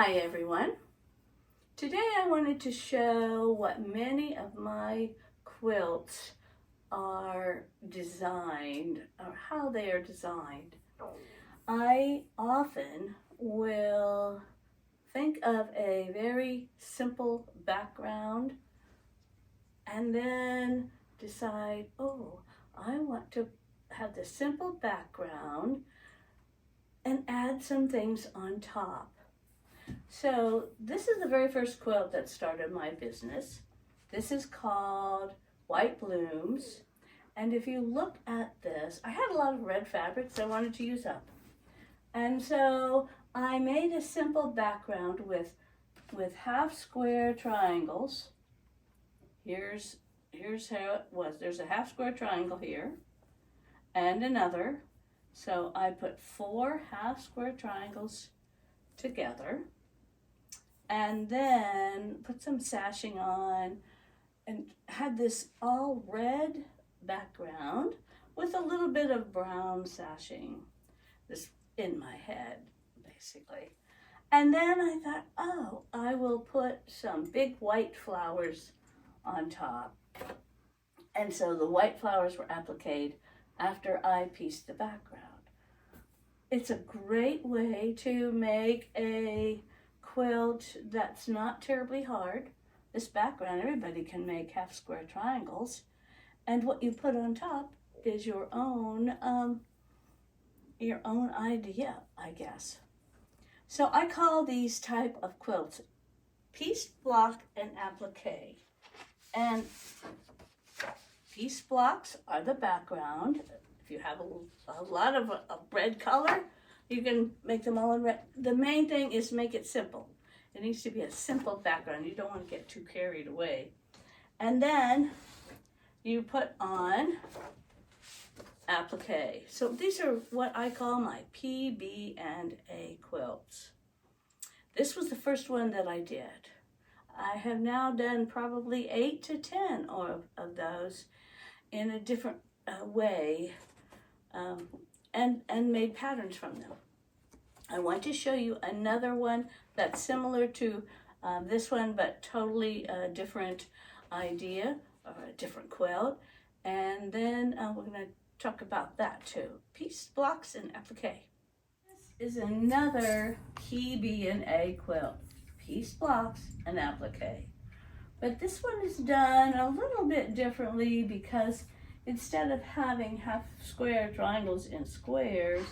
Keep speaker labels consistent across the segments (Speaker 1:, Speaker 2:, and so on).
Speaker 1: Hi everyone. Today I wanted to show what many of my quilts are designed, or how they are designed. I often will think of a very simple background and then decide, oh, I want to have the simple background and add some things on top. So this is the very first quilt that started my business. This is called White Blooms. And if you look at this, I had a lot of red fabrics I wanted to use up. And so I made a simple background with half square triangles. Here's how it was. There's a half square triangle here and another. So I put 4 half square triangles together, and then put some sashing on and had this all red background with a little bit of brown sashing. This in my head, basically. And then I thought, oh, I will put some big white flowers on top. And so the white flowers were appliqued after I pieced the background. It's a great way to make a quilt that's not terribly hard. This background, everybody can make half square triangles, and what you put on top is your own idea, I guess. So I call these type of quilts piece, block, and applique. And piece blocks are the background. If you have a lot of a red color, you can make them all in red. The main thing is make it simple. It needs to be a simple background. You don't want to get too carried away. And then you put on applique. So these are what I call my P, B, and A quilts. This was the first one that I did. I have now done probably 8 to 10 of those in a different way, and made patterns from them. I want to show you another one that's similar to this one, but totally a different idea, or a different quilt. And then we're going to talk about that too. Piece, blocks, and applique. This is another P, B, and A quilt. Piece, blocks, and applique. But this one is done a little bit differently because instead of having half square triangles in squares,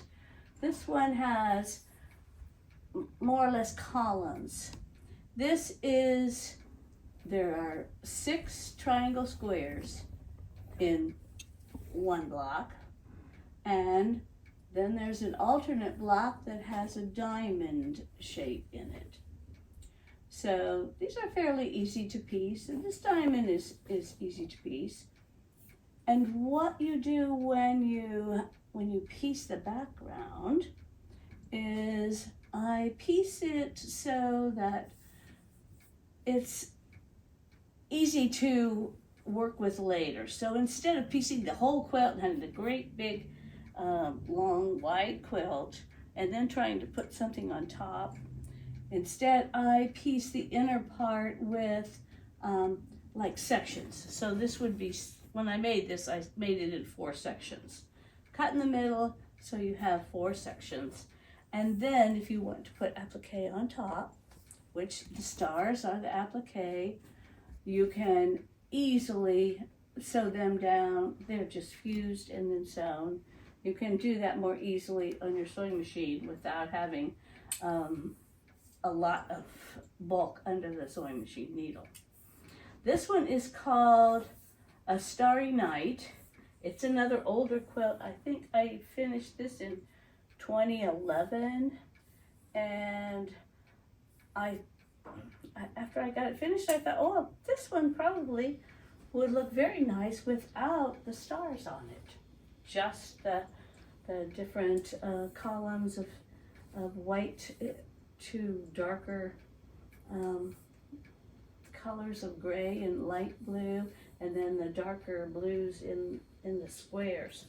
Speaker 1: this one has more or less columns. There are 6 triangle squares in one block, and then there's an alternate block that has a diamond shape in it. So these are fairly easy to piece, and this diamond is easy to piece. And what you do when you piece the background is I piece it so that it's easy to work with later. So instead of piecing the whole quilt and having the great big long wide quilt and then trying to put something on top, instead I piece the inner part with like sections. So this would be, when I made this, I made it in 4 sections. Cut in the middle, so you have 4 sections. And then if you want to put applique on top, which the stars are the applique, you can easily sew them down. They're just fused and then sewn. You can do that more easily on your sewing machine without having a lot of bulk under the sewing machine needle. This one is called A Starry Night. It's another older quilt. I think I finished this in 2011, and after I got it finished, I thought, oh, this one probably would look very nice without the stars on it. Just the different columns of white to darker colors of gray and light blue, and then the darker blues in the squares.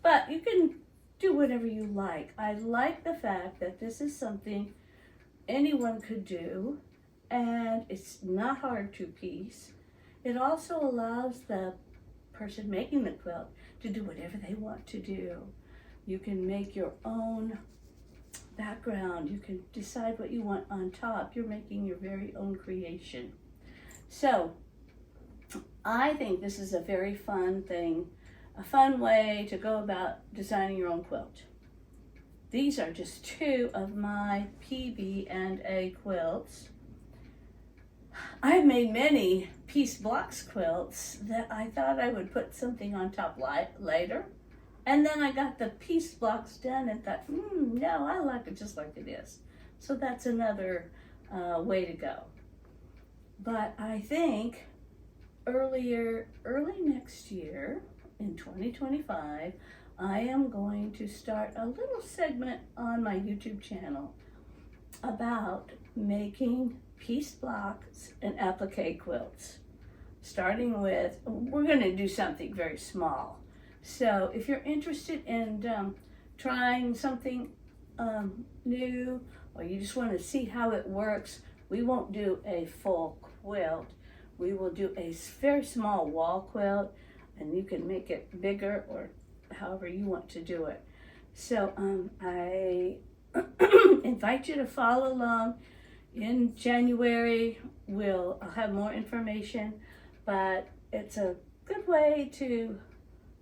Speaker 1: But you can do whatever you like. I like the fact that this is something anyone could do, and it's not hard to piece. It also allows the person making the quilt to do whatever they want to do. You can make your own background. You can decide what you want on top. You're making your very own creation. So I think this is a very fun thing, a fun way to go about designing your own quilt. These are just two of my PB&A quilts. I've made many piece blocks quilts that I thought I would put something on top later. And then I got the piece blocks done and thought, no, I like it just like it is. So that's another way to go. But I think early next year, in 2025, I am going to start a little segment on my YouTube channel about making piece blocks and applique quilts. Starting with, we're going to do something very small. So if you're interested in trying something new, or you just want to see how it works, we won't do a full quilt. We will do a very small wall quilt, and you can make it bigger or however you want to do it. So I invite you to follow along. In January, I'll have more information, but it's a good way to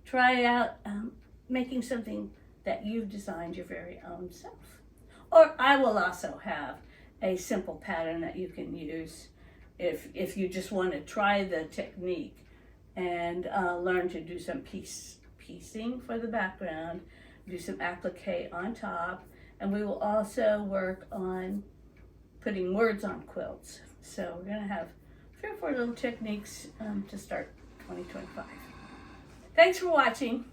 Speaker 1: try out making something that you've designed your very own self. Or I will also have a simple pattern that you can use if you just want to try the technique and learn to do some piecing for the background, do some applique on top, and we will also work on putting words on quilts. So we're going to have 3 or 4 little techniques to start 2025. Thanks for watching.